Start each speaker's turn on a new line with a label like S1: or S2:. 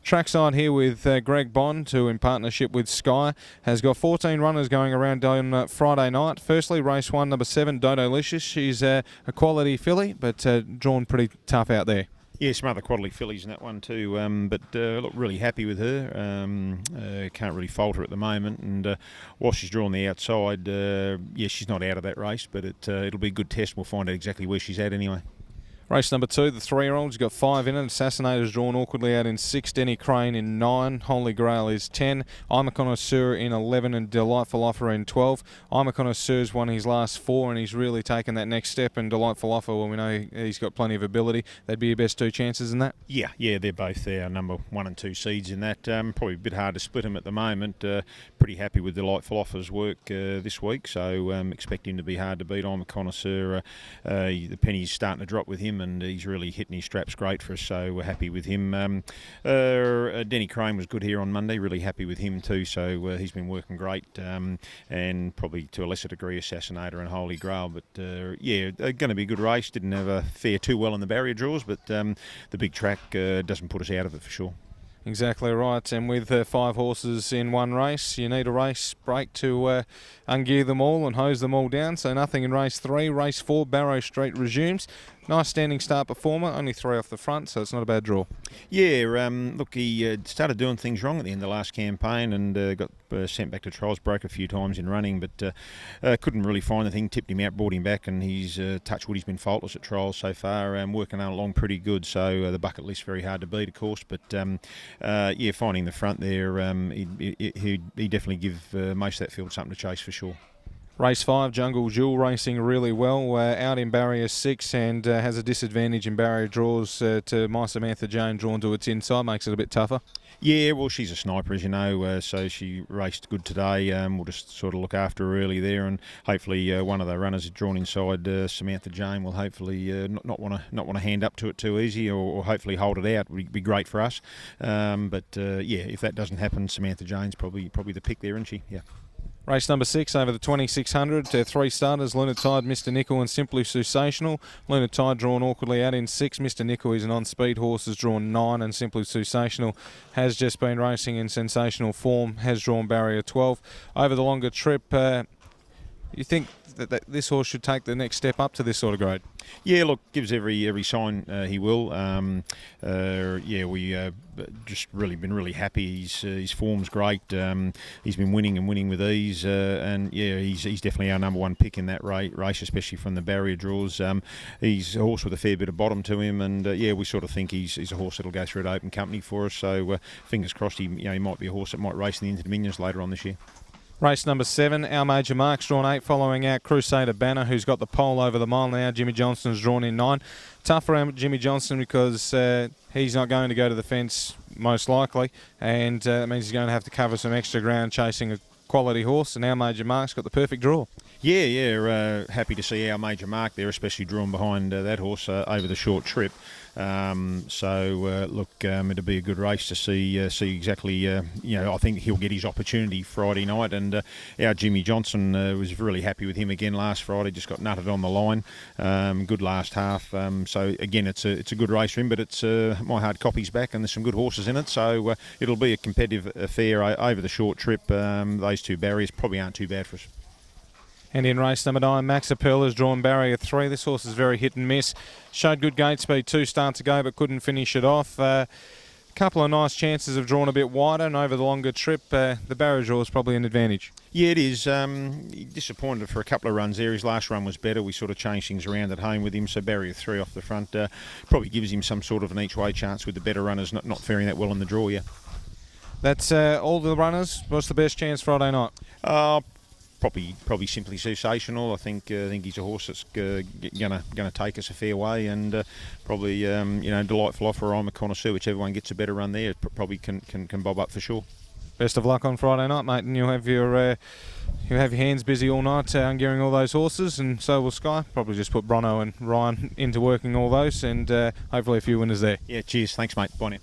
S1: Trackside here with Greg Bond, who in partnership with Sky has got 14 runners going around on Friday night. Firstly, race 1, number 7, Dodolicious. She's a quality filly, but drawn pretty tough out there.
S2: Yeah, some other quality fillies in that one too, but look, really happy with her. Can't really fault her at the moment, and while she's drawn the outside, yeah, she's not out of that race, but it'll be a good test. We'll find out exactly where she's at anyway.
S1: Race number 2, the 3-year-old. She's got 5 in it. Assassinator's drawn awkwardly out in 6. Denny Crane in 9. Holy Grail is 10. I'm a Connoisseur in 11 and Delightful Offer in 12. I'm a Connoisseur's won his last 4 and he's really taken that next step. And Delightful Offer, well, we know he's got plenty of ability. They'd be your best 2 chances in that? Yeah,
S2: they're both our number 1 and 2 seeds in that. Probably a bit hard to split them at the moment. Pretty happy with Delightful Offer's work this week, so expect him to be hard to beat. I'm a Connoisseur. The penny's starting to drop with him, and he's really hitting his straps great for us, so we're happy with him. Denny Crane was good here on Monday, really happy with him too, so he's been working great, and probably to a lesser degree Assassinator and Holy Grail, but yeah, going to be a good race. Didn't fare too well in the barrier draws, but the big track doesn't put us out of it for sure.
S1: Exactly right, and with 5 horses in one race, you need a race break to ungear them all and hose them all down, so nothing in race 3. Race 4, Barrow Street resumes. Nice standing start performer, only 3 off the front, so it's not a bad draw.
S2: Yeah, look, he started doing things wrong at the end of the last campaign and got sent back to trials, broke a few times in running, but couldn't really find the thing, tipped him out, brought him back, and he's touch wood, he's been faultless at trials so far, working along pretty good, so the bucket list very hard to beat, of course, but yeah, finding the front there, he'd definitely give most of that field something to chase for sure.
S1: Race 5, Jungle Jewel racing really well, out in barrier 6 and has a disadvantage in barrier draws to My Samantha Jane, drawn to its inside, makes it a bit tougher.
S2: Yeah, well, she's a sniper, as you know, so she raced good today. We'll just sort of look after her early there, and hopefully one of the runners drawn inside Samantha Jane will hopefully not want to hand up to it too easy, or hopefully hold it out. Would be great for us. But yeah, if that doesn't happen, Samantha Jane's probably the pick there, isn't she? Yeah.
S1: Race number 6 over the 2600, 3 starters, Lunatide, Mr. Nickel and Simply Sensational. Lunatide drawn awkwardly out in 6. Mr. Nickel is an on-speed horse, has drawn 9, and Simply Sensational has just been racing in sensational form, has drawn barrier 12. Over the longer trip, you think that this horse should take the next step up to this sort of grade?
S2: Yeah, look, gives every sign he will. Yeah, we just really been really happy. His form's great. He's been winning with ease, and yeah, he's definitely our number 1 pick in that race, especially from the barrier draws. He's a horse with a fair bit of bottom to him, and yeah, we sort of think he's a horse that'll go through at open company for us. So fingers crossed, he might be a horse that might race in the Interdominions later on this year.
S1: Race number 7, Our Major Mark's drawn 8, following out Crusader Banner, who's got the pole over the mile now. Jimmy Johnston's drawn in 9. Tough around Jimmy Johnston because he's not going to go to the fence, most likely, and that means he's going to have to cover some extra ground chasing a quality horse, and Our Major Mark's got the perfect draw.
S2: Yeah, happy to see Our Major Mark there, especially drawn behind that horse over the short trip. Look, it'll be a good race to see exactly. I think he'll get his opportunity Friday night, and our Jimmy Johnson was really happy with him again last Friday. Just got nutted on the line. Good last half. So again, it's a good race for him, but it's My Hard Copy's back, and there's some good horses in it. So it'll be a competitive affair over the short trip. Those 2 barriers probably aren't too bad for us.
S1: And in race number 9, Max Appeal has drawn barrier 3. This horse is very hit and miss. Showed good gate speed 2 starts ago, but couldn't finish it off. Couple of nice chances have drawn a bit wider, and over the longer trip, the barrier draw is probably an advantage.
S2: Yeah, it is. Disappointed for a couple of runs there. His last run was better. We sort of changed things around at home with him, so barrier 3 off the front probably gives him some sort of an each-way chance with the better runners not faring that well in the draw, yeah. That's
S1: all the runners. What's the best chance Friday night?
S2: Probably Simply Sensational. I think he's a horse that's gonna take us a fair way, and probably Delightful Offer, I'm a Connoisseur. Whichever one gets a better run there, probably can bob up for sure.
S1: Best of luck on Friday night, mate, and you'll have your hands busy all night ungearing all those horses, and so will Sky. Probably just put Bronno and Ryan into working all those, and hopefully a few winners there.
S2: Yeah, cheers. Thanks, mate. Bye now.